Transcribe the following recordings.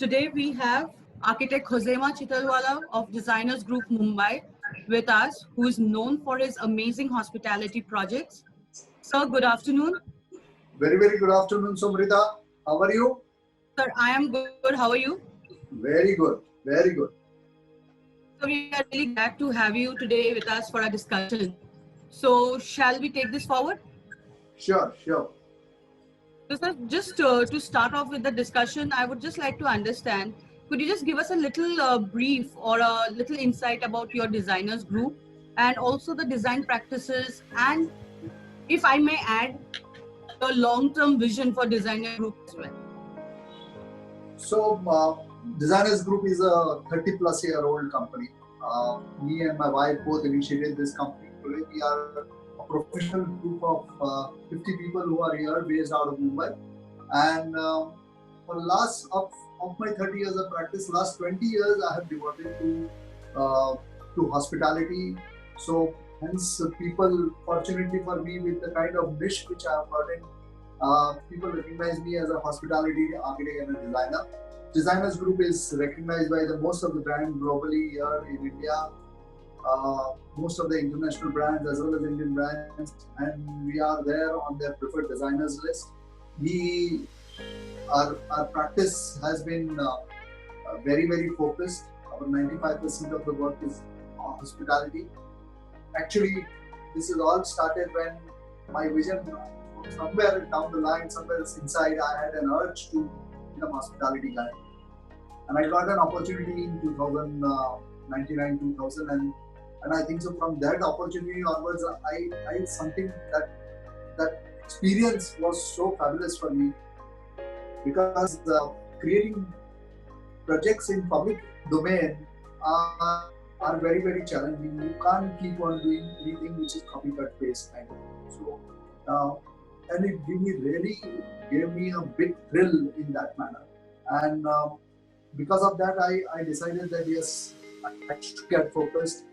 Today we have architect Khozema Chitalwala of Designers Group Mumbai with us, who is known for his amazing hospitality projects. Sir, good afternoon. Very, very good afternoon, Somrita. How are you? Sir, I am good. How are you? Very good, very good. So we are really glad to have you today with us for a discussion. So shall we take this forward? Sure, sure. So sir, just to start off with the discussion, I would just like to understand, could you just give us a little brief or a little insight about your designers group and also the design practices, and if I may add, your long-term vision for designer group as well? So, Designers Group is a 30 plus year old company. Me and my wife both initiated this company. Today, we are a professional group of 50 people who are here based out of Mumbai. And for the last of my 30 years of practice, last 20 years I have devoted to hospitality. So hence people, fortunately for me, with the kind of niche which I have gotten, people recognize me as a hospitality architect and a designer. Designers Group is recognized by the most of the brands globally here in India, most of the international brands as well as Indian brands, and we are there on their preferred designers list. We our practice has been very, very focused. About 95% of the work is hospitality. Actually, this is all started when my vision, somewhere down the line, somewhere inside, I had an urge to become a hospitality guy. And I got an opportunity in 1999, 2000, and I think so from that opportunity onwards, I something that experience was so fabulous for me, because creating projects in public domain are very, very challenging. You can't keep on doing anything which is copycat paste kind of. So and it really gave me a big thrill in that manner. And because of that, I decided that yes, I should get focused.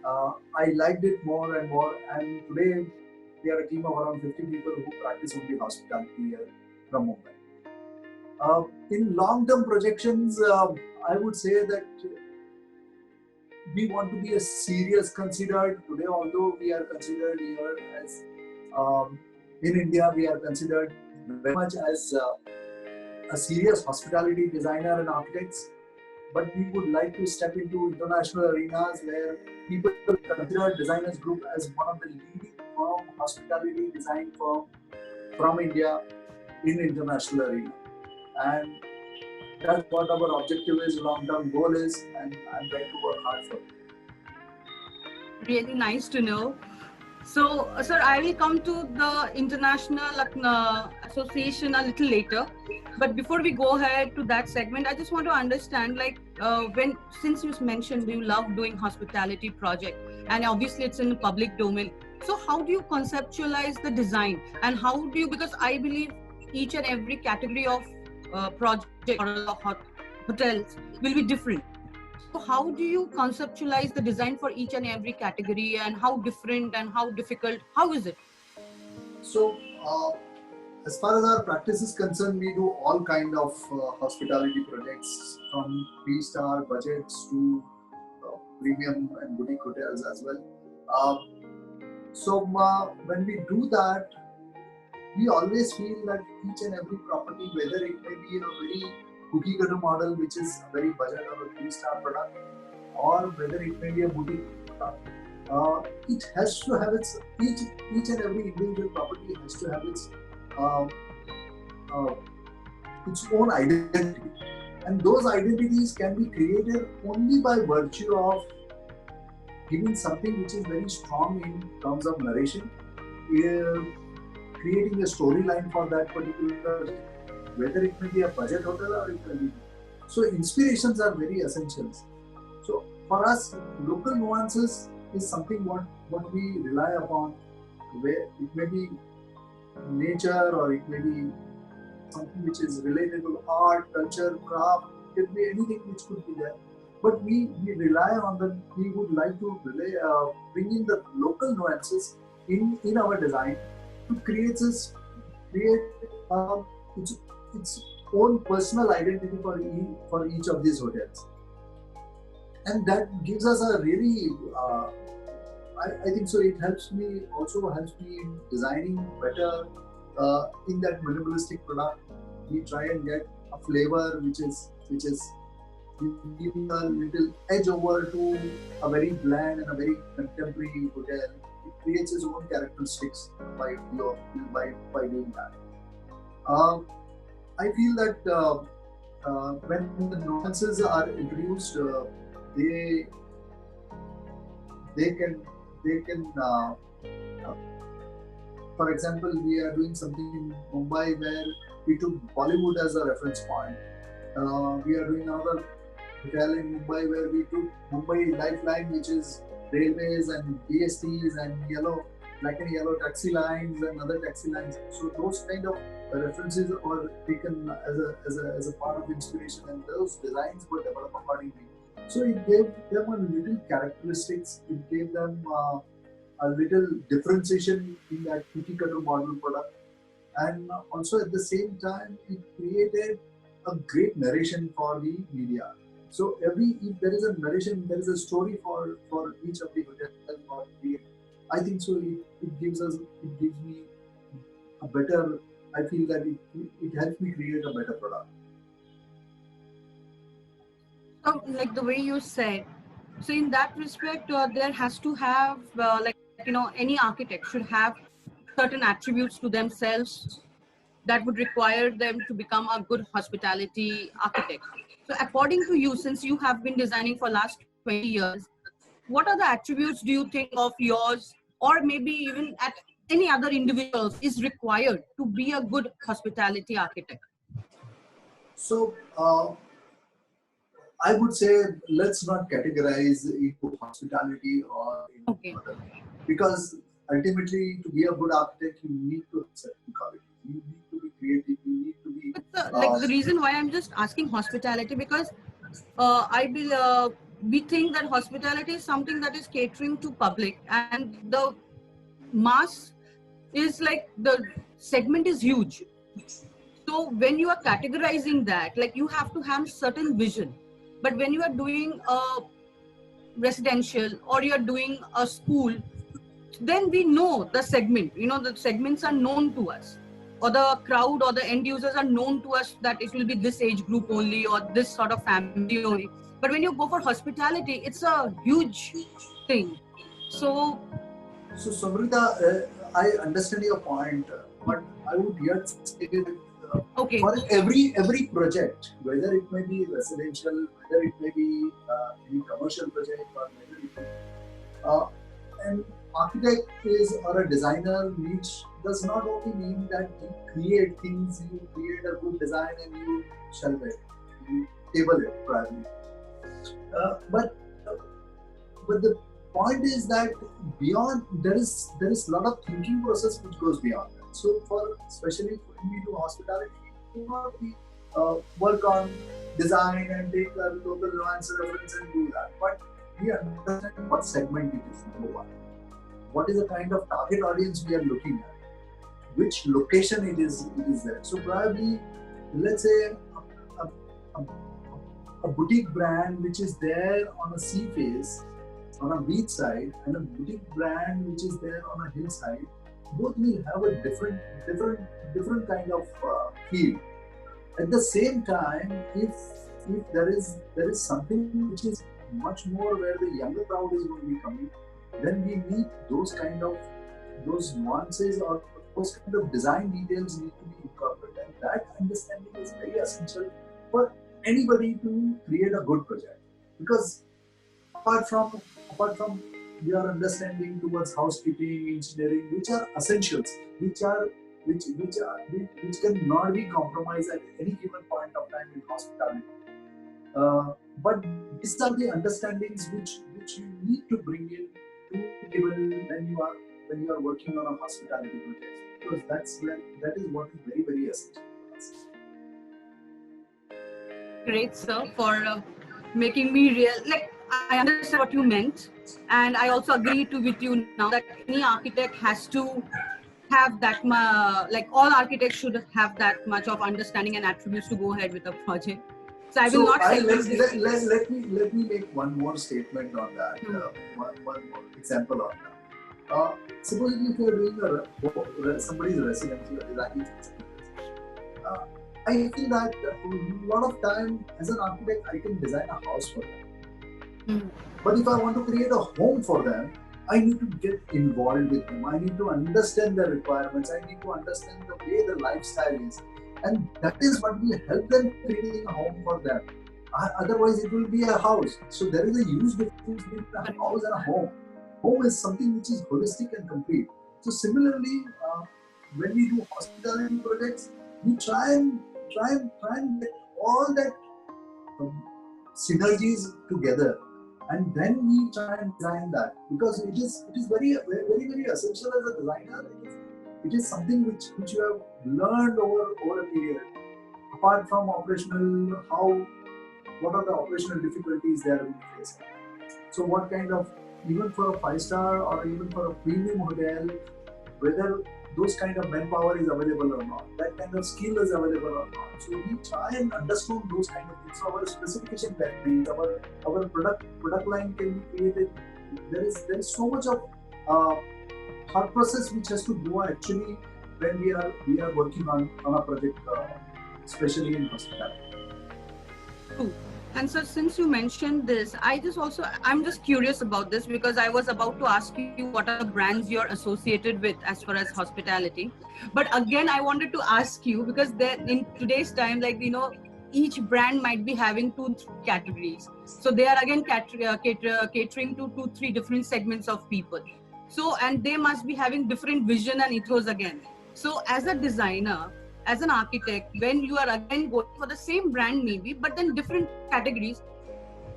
I liked it more and more, and today we are a team of around 50 people who practice only hospitality here from Mumbai. In long-term projections, I would say that we want to be a serious considered today, although we are considered here as in India, we are considered very much as a serious hospitality designer and architects. But we would like to step into international arenas where people consider Designers Group as one of the leading hospitality design firm from India in international arena. And that's what our objective is, long-term goal is, and I'm trying to work hard for it. Really nice to know. So, sir, I will come to the International Association a little later. But before we go ahead to that segment, I just want to understand, like, since you mentioned you love doing hospitality project, and obviously it's in the public domain. So how do you conceptualize the design, and how do you, because I believe each and every category of project or hotels will be different. So how do you conceptualize the design for each and every category, and how different and how difficult? How is it? So, as far as our practice is concerned, we do all kind of hospitality projects, from 3-star budgets to premium and boutique hotels as well. When we do that, we always feel that each and every property, whether it may be a very cookie cutter model, which is a very budget or a 3-star product, or whether it may be a boutique product, it has to have each and every individual property has to have its own identity, and those identities can be created only by virtue of giving something which is very strong in terms of narration, creating a storyline for that particular, whether it may be a budget hotel or it may be. So inspirations are very essential. So for us, local nuances is something what we rely upon, where it may be nature or it may be something which is related to art, culture, craft, it could be anything which could be there. But we rely on them. We would like to bring in the local nuances in our design to create its own personal identity for each of these hotels, and that gives us a really I think so. It helps me in designing better in that minimalistic product. We try and get a flavor which is giving a little edge over to a very bland and a very contemporary hotel. It creates its own characteristics by doing that. I feel that when the nuances are introduced, they can for example, we are doing something in Mumbai where we took Bollywood as a reference point. We are doing another hotel in Mumbai where we took Mumbai Lifeline, which is railways and BSTs and black and yellow taxi lines and other taxi lines. So those kind of references are taken as a part of inspiration, and those designs were developed accordingly. So it gave them a little characteristics. It gave them a little differentiation in that cookie cutter model product, and also at the same time it created a great narration for the media. So if there is a narration, there is a story for each of the hotels. I think so. It gives me a better. I feel that it helps me create a better product. So, like the way you said, so in that respect, there has to have any architect should have certain attributes to themselves that would require them to become a good hospitality architect. So according to you, since you have been designing for last 20 years, what are the attributes do you think of yours, or maybe even at any other individuals, is required to be a good hospitality architect? So I would say let's not categorize into hospitality or into other, because ultimately to be a good architect you need to have certain qualities. You need to be creative. You need to be. Like the reason why I'm just asking hospitality, because we think that hospitality is something that is catering to public, and the mass is like the segment is huge. So when you are categorizing that, like you have to have certain vision. But when you are doing a residential or you are doing a school, then we know the segment. The segments are known to us, or the crowd or the end users are known to us that it will be this age group only or this sort of family only. But when you go for hospitality, it's a huge thing. So Samrita, I understand your point, but I would yet say that for every project, whether it may be residential, whether it may be any commercial project, or whether it may an architect or a designer does not only mean that you create things, you create a good design and you shelve it, you table it probably. But the point is that beyond there is a lot of thinking process which goes beyond that. So especially for me to hospitality, do not be work on design and take a local nuance reference and do that. But we understand what segment it is, number one. What is the kind of target audience we are looking at? Which location it is there. So probably, let's say a boutique brand which is there on a sea face, on a beach side, and a boutique brand which is there on a hillside, both will have a different kind of feel. At the same time, if there is something which is much more where the younger crowd is going to be coming, then we need those nuances or those kind of design details need to be incorporated. And that understanding is very essential for anybody to create a good project. Because apart from your understanding towards housekeeping, engineering, which are essentials, which cannot be compromised at any given point of time in hospitality. But these are the understandings which you need to bring in to the table when you are working on a hospitality project, because that is what is very, very essential for us. Great, sir, for making me real. Like, I understand what you meant, and I also agree with you now that any architect has to have that much, like all architects should have that much of understanding and attributes to go ahead with a project. So I will not segment this. Let me make one more statement on that. One more example on that. Supposing if you are doing somebody's residency or designing uh, I feel that a lot of time as an architect I can design a house for them. But if I want to create a home for them, I need to get involved with them. I need to understand their requirements. I need to understand the way their lifestyle is. And that is what will help them creating a home for them. Otherwise, it will be a house. So there is a huge difference between a house and a home. Home is something which is holistic and complete. So similarly, when we do hospitality projects, we try and get all that synergies together, and then we try and design that, because it is very essential as a designer. It is something which you have learned over a period. Apart from operational, what are the operational difficulties they are facing? So what kind of, even for a 5-star or even for a premium hotel, whether those kind of manpower is available or not, that kind of skill is available or not. So we try and understand those kind of things. So our specification guidelines, our product line can be created. There is so much of thought process which has to go actually when we are working on a project, especially in hospitality. True. And so since you mentioned this, I'm just curious about this, because I was about to ask you what are the brands you're associated with as far as hospitality. But again, I wanted to ask you, because in today's time, each brand might be having 2-3 categories. So they are again catering to 2-3 different segments of people. So, and they must be having different vision and ethos again. So as a designer, as an architect, when you are again going for the same brand maybe, but then different categories,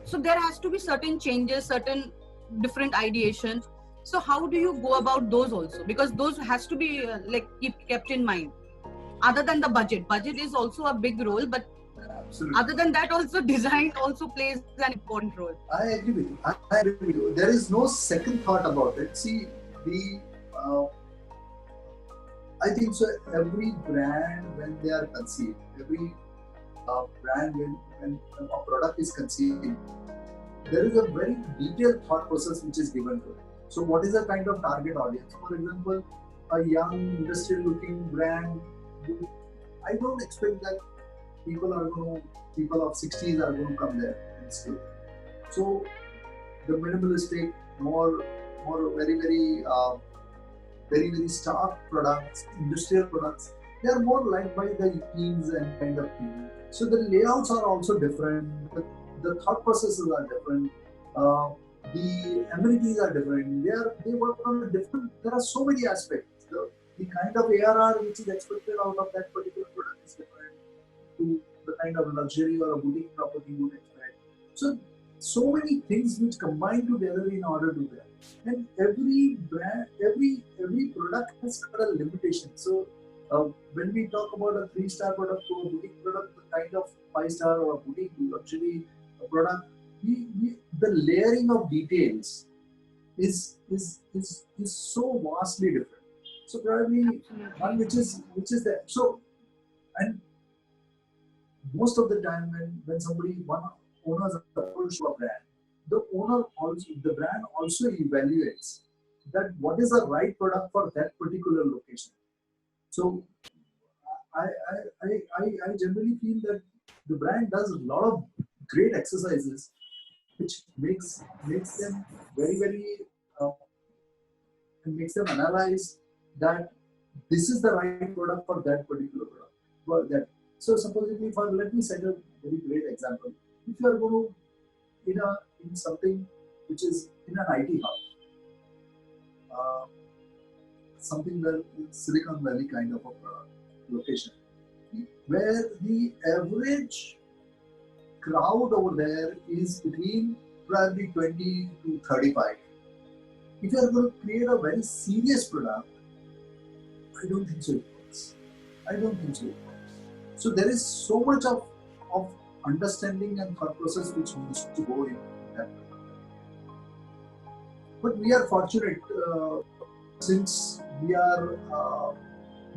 so there has to be certain changes, certain different ideations. So how do you go about those also? Because those has to be kept in mind. Other than the budget is also a big role, but absolutely, other than that also design also plays an important role. I agree with you. There is no second thought about it. See, I think so. Every brand, when they are conceived, every brand when a product is conceived, there is a very detailed thought process which is given to it. So, what is the kind of target audience? For example, a young, industrial-looking brand. I don't expect that people of 60s are going to come there and stay. So, the minimalistic, more very stark products, industrial products, they are more liked by the teens and kind of people. So the layouts are also different, the thought processes are different, the amenities are different, they work on a different, there are so many aspects. The kind of ARR which is expected out of that particular product is different to the kind of luxury or a boutique property you would expect. So many things which combine together in order to that. And every brand, every product has got a limitation. So when we talk about a 3-star product or a boutique product, the kind of 5-star or a boutique luxury product, the layering of details is so vastly different. So probably one which is there. So, and most of the time when one owners approach to a brand, the brand also evaluates that what is the right product for that particular location. So I generally feel that the brand does a lot of great exercises which makes them very and makes them analyze that this is the right product for that particular product. So supposedly, let me set a very great example. If you are going to in something which is in an IT hub, something where Silicon Valley kind of a location, where the average crowd over there is between probably 20 to 35. If you are going to create a very serious product, I don't think so it works. So there is so much of understanding and thought process which needs to go in that way. But we are fortunate since we are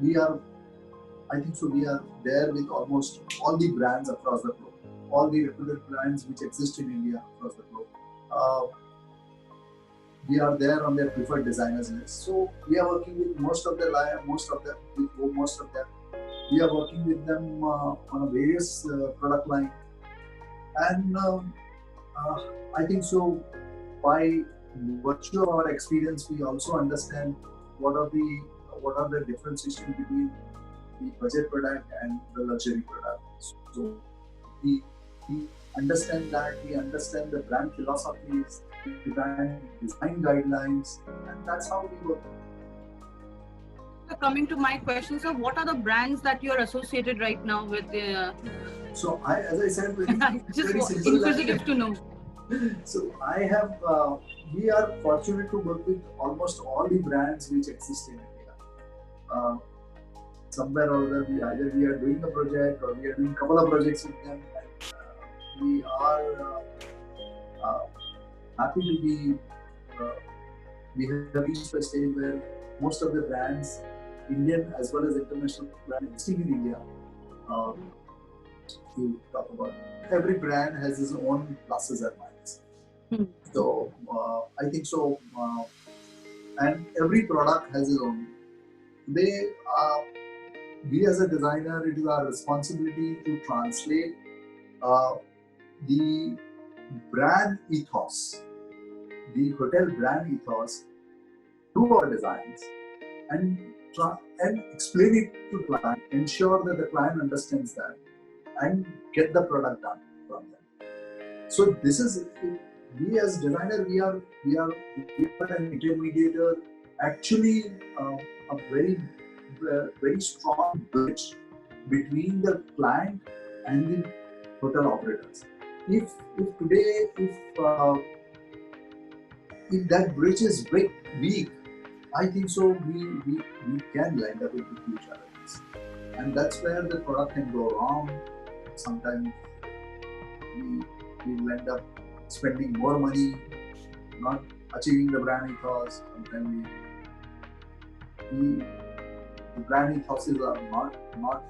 we are I think so we are there with almost all the brands across the globe, all the reputed brands which exist in India across the globe. Uh, we are there on their preferred designers list. So we are working with most of the most of them. We are working with them on a various product line, and uh, I think so. By virtue of our experience, we also understand what are the differentiation between the budget product and the luxury product. So we understand that, we understand the brand philosophies, the brand design guidelines, and that's how we work. Coming to my question, so what are the brands that you are associated right now with? So as I said, Just very simple. inquisitive to know. So I have, we are fortunate to work with almost all the brands which exist in India. Somewhere or other, either we are doing a project or we are doing a couple of projects with them. And, we are happy to be. We have reached a stage where most of the brands, Indian as well as international brands existing in India, to talk about. Every brand has its own pluses and minuses. So I think so, and every product has its own. They, we as a designer, it is our responsibility to translate the brand ethos, the hotel brand ethos, to our designs, and explain it to client, ensure that the client understands that, and get the product done from them. So this is, we as designer, we are an intermediator, actually a very strong bridge between the client and the hotel operators. If that bridge is weak, I think so we can land up with huge challenges, and that's where the product can go wrong. Sometimes we end up spending more money, not achieving the brand ethos. Sometimes the brand ethos are not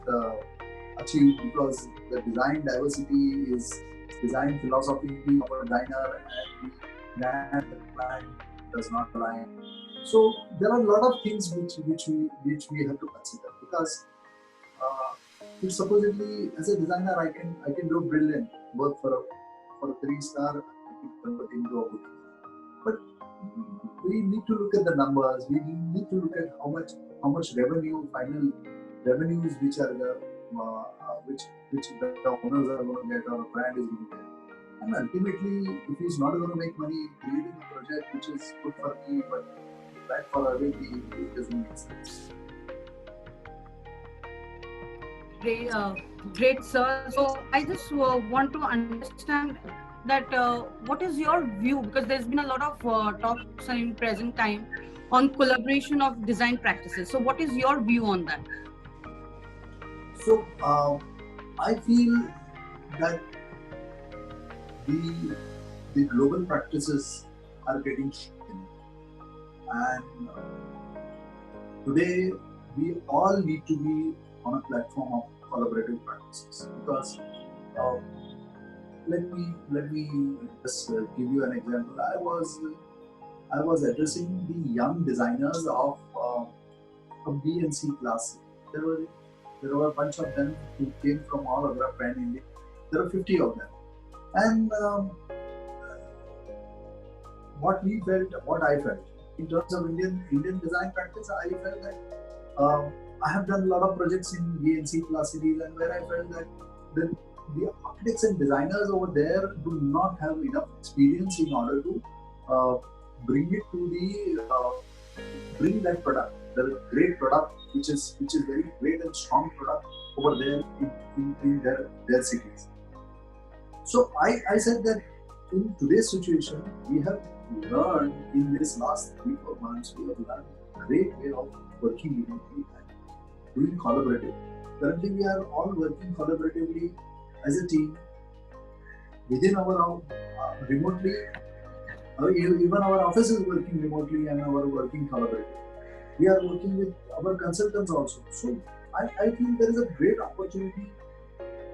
achieved because the design diversity is design philosophy of a designer and the brand the client does not align. So there are a lot of things which we have to consider, because if supposedly as a designer I can do brilliant work for a 3-star, I can convert into a booking. But we need to look at the numbers. We need to look at how much revenue, final revenues, which are the which the owners are going to get or a brand is going to get. And ultimately, if he's not going to make money creating a project which is good for me but bad for everybody, it doesn't make sense. Great, sir. So I just want to understand that what is your view, because there's been a lot of talks in present time on collaboration of design practices. So what is your view on that? So I feel that the global practices are getting shaken, and today we all need to be on a platform of collaborative practices, because let me just give you an example. I was addressing the young designers of B and C class. There were a bunch of them who came from all over pan India. There were 50 of them, and what I felt in terms of Indian design practice, I felt that I have done a lot of projects in B and C class cities, and where I felt that the architects and designers over there do not have enough experience in order to bring it to bring that product, the great product, which is very great and strong product over there in their cities. So I said that in today's situation, we have learned in this last 3-4 months, we have learned a great way of working remotely and doing collaborative. Currently, we are all working collaboratively as a team within our remotely. Even our office is working remotely and our working collaboratively. We are working with our consultants also. So I feel there is a great opportunity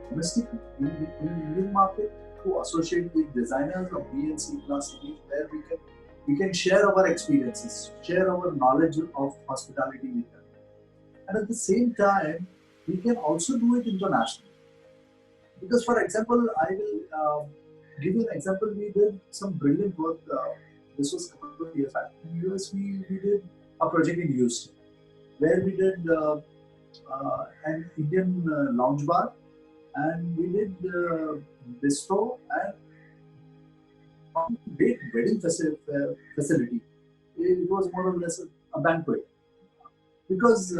domestically in Indian market to associate with designers of B and C class cities where we can share our experiences, share our knowledge of hospitality with them. And at the same time, we can also do it internationally. Because, for example, I will give you an example. We did some brilliant work. This was a couple of years back. In US, we did a project in Houston where we did an Indian lounge bar, and we did bistro and great wedding facility. It was more or less a banquet because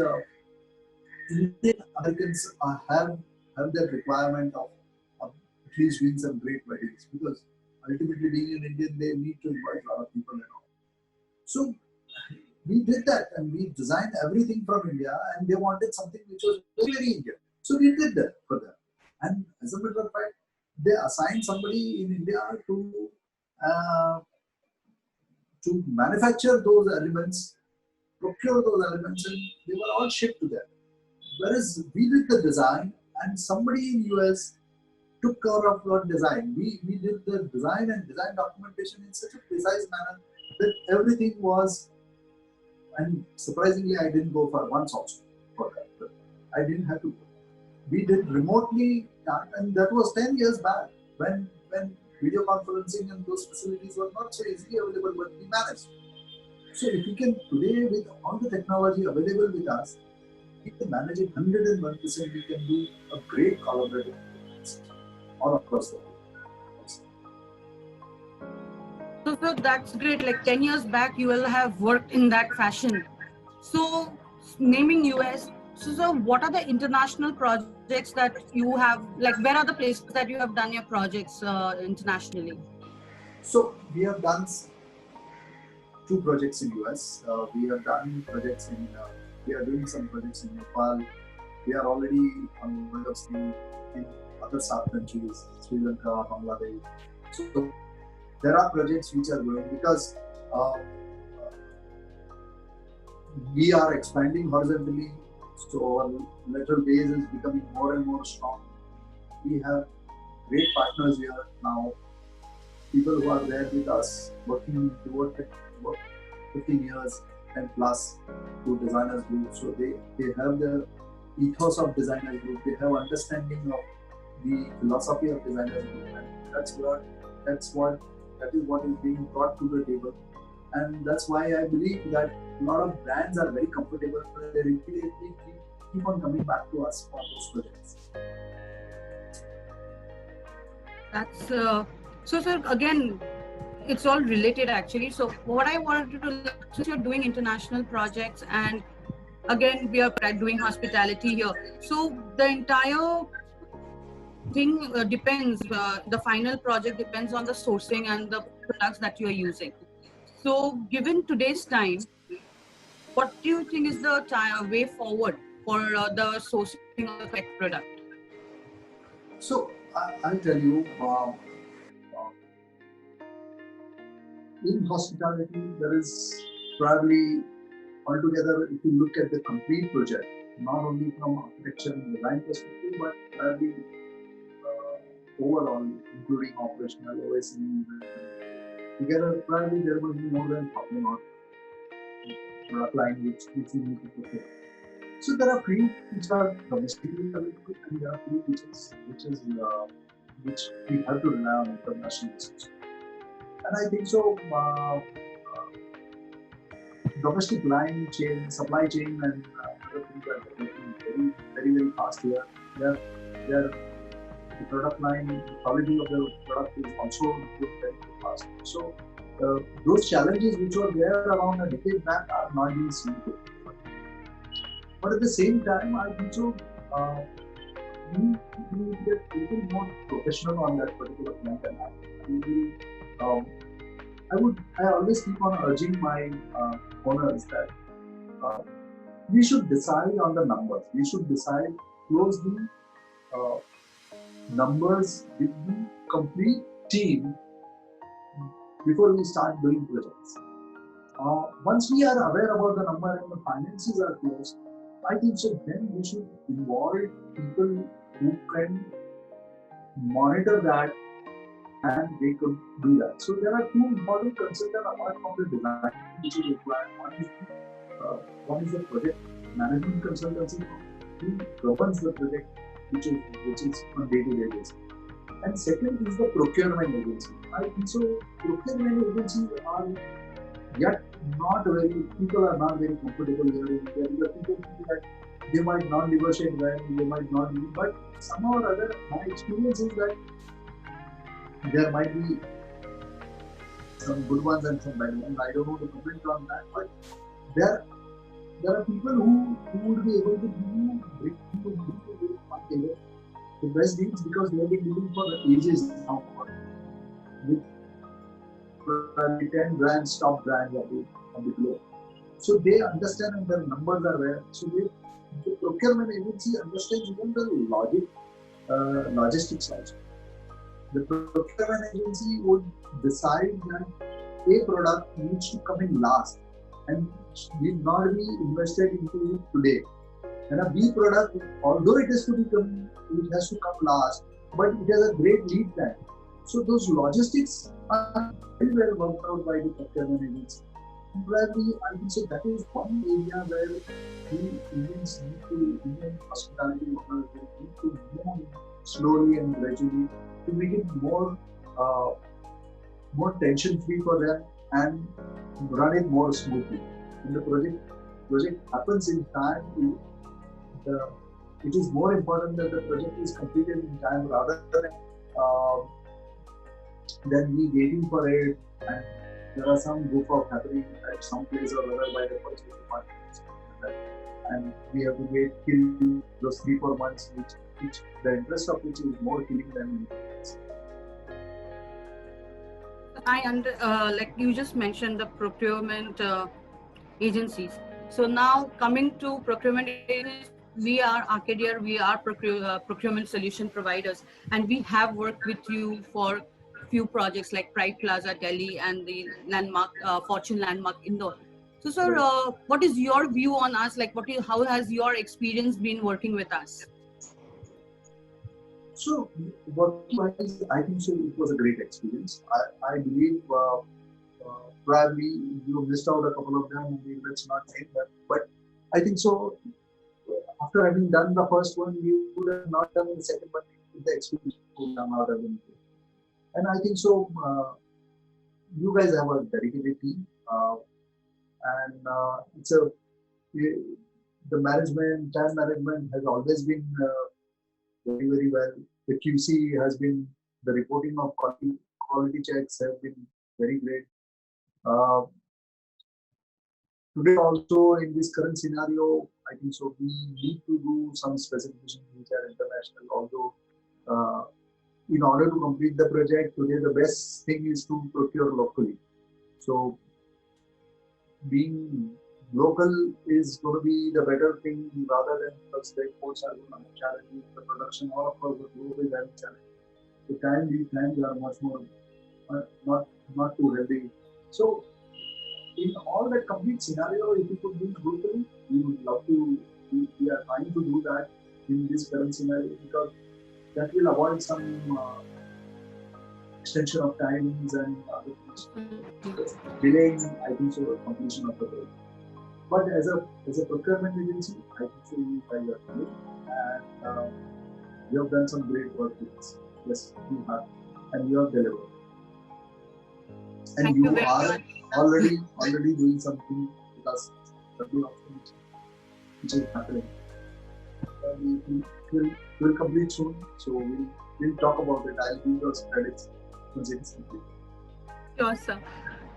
Indian Americans have that requirement of at least doing some great weddings because ultimately being an Indian they need to invite a lot of people and all. So we did that and we designed everything from India and they wanted something which was very, very Indian. So we did that for them. And as a matter of fact, they assigned somebody in India uh, to manufacture those elements, procure those elements, and they were all shipped to them. Whereas we did the design and somebody in US took care of our design. We did the design and design documentation in such a precise manner that everything was, and surprisingly I didn't go for once also for that. But I didn't have to. We did remotely and that was 10 years back when video conferencing and those facilities were not so easily available, but we managed. So if we can today with all the technology available with us, we can manage it 101%. We can do a great collaborative all across the world. So that's great. Like 10 years back, you will have worked in that fashion. So, naming US, so what are the international projects that you have? Like, where are the places that you have done your projects internationally? So we have done two projects in US. We have done projects in. We are doing some projects in Nepal. We are already on the way of staying in other South countries, Sri Lanka, Bangladesh. So there are projects which are going because we are expanding horizontally, so our lateral base is becoming more and more strong. We have great partners here now, people who are there with us, working toward work 15 years and plus to designers group. So they have the ethos of designers group, they have understanding of the philosophy of designers group, and that is what is being brought to the table. And that's why I believe that a lot of brands are very comfortable. They repeatedly keep on coming back to us for those projects. That's so, sir. Again, it's all related actually. So, what I wanted to, since you're doing international projects, and again, we are doing hospitality here. So, the entire thing depends. The final project depends on the sourcing and the products that you are using. So, given today's time, what do you think is the way forward for the sourcing of the correct product? So I'll tell you, in hospitality, there is probably altogether, if you look at the complete project, not only from architecture and design perspective, but probably overall, including operational, OSE, together, probably there must be more than 40 or product line which we need to prepare. So there are few which are domestically available, and there are few which we have to rely on international resources. And I think so. Domestic line chain, supply chain, and other things are developing very, very, very fast here. They're the product line, the quality of the product is also improved very, very fast. So those challenges which were there around a decade back are not being seen today. But at the same time, I think so. We need to get a little more professional on that particular plant, and I always keep on urging my owners that we should decide on the numbers. We should decide closely numbers with the complete team before we start doing projects. Once we are aware about the number and the finances are closed, I think so then we should involve people who can monitor that and they could do that. So there are two important consultants apart from the design which is required. One is the project management consultancy who governs the project which is on day-to-day basis. And second is the procurement agency. I think so procurement agencies are yet not very, people are not very comfortable here in India. The people think that they might not negotiate well, they might not, but somehow or other, my experience is that there might be some good ones and some bad ones. I don't want to comment on that, but there are people who would be able to bring you the best deals because they have been living for ages now with 10 brands, top brands of the globe. So they understand and their numbers are there. So the procurement agency understands even the logistics also. The procurement agency would decide that a product needs to come in last and need not be invested into it today. And a B product, although it has to come last, but it has a great lead time. So those logistics are very well worked out by the procurement agency. Probably, I think so that is one area where we Indians Indian hospitality owners need to move slowly and gradually to make it more tension free for them and run it more smoothly. When the project happens in time, it is more important that the project is completed in time rather than we waiting for it and there are some goof off happening at some place or other by the purchase department and we have to wait till those 3-4 months which the interest of which is more killing than like you just mentioned the procurement agencies. So now coming to procurement agencies, we are Arcadia, we are procurement solution providers, and we have worked with you for few projects like Pride Plaza Delhi and the landmark Fortune Landmark Indore. So sir, what is your view on us? Like how has your experience been working with us? So work-wise, I think so it was a great experience. I believe probably you missed out a couple of them, let's not name them, but I think so after having done the first one, you would have not done the second one if the experience would come out of it. And I think so you guys have a dedicated team and the time management has always been very, very well. The QC has been, the reporting of quality checks have been very great. Today also in this current scenario, I think so we need to do some specifications which are international, although in order to complete the project today, the best thing is to procure locally. So being local is going to be the better thing rather than because the exports are going to challenge the production. All of course, the globe is having challenge. The lead times are much more not too healthy. So in all that complete scenario, if you could do it locally, we would love to. We are trying to do that in this current scenario because that will avoid some extension of timings and other things. Delaying, I think so, the completion of the project. But as a procurement agency, I think so you guys are good and you have done some great work with us. Yes, you have, and you have delivered. And Thank you are already doing something with us, which is happening. We'll complete soon, so we'll talk about it. I'll give those credits once it is complete. Sure, sir.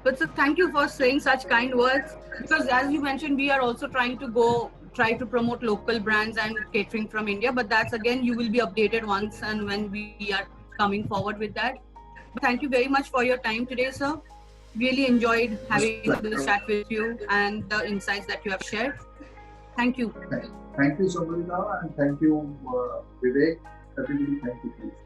But sir, thank you for saying such kind words because as you mentioned, we are also trying to try to promote local brands and catering from India. But that's again, you will be updated once and when we are coming forward with that. But thank you very much for your time today, sir. Really enjoyed having this chat with you and the insights that you have shared. Thank you. Thank you, Somalita, and thank you, Vivek. Everybody, thank you, please.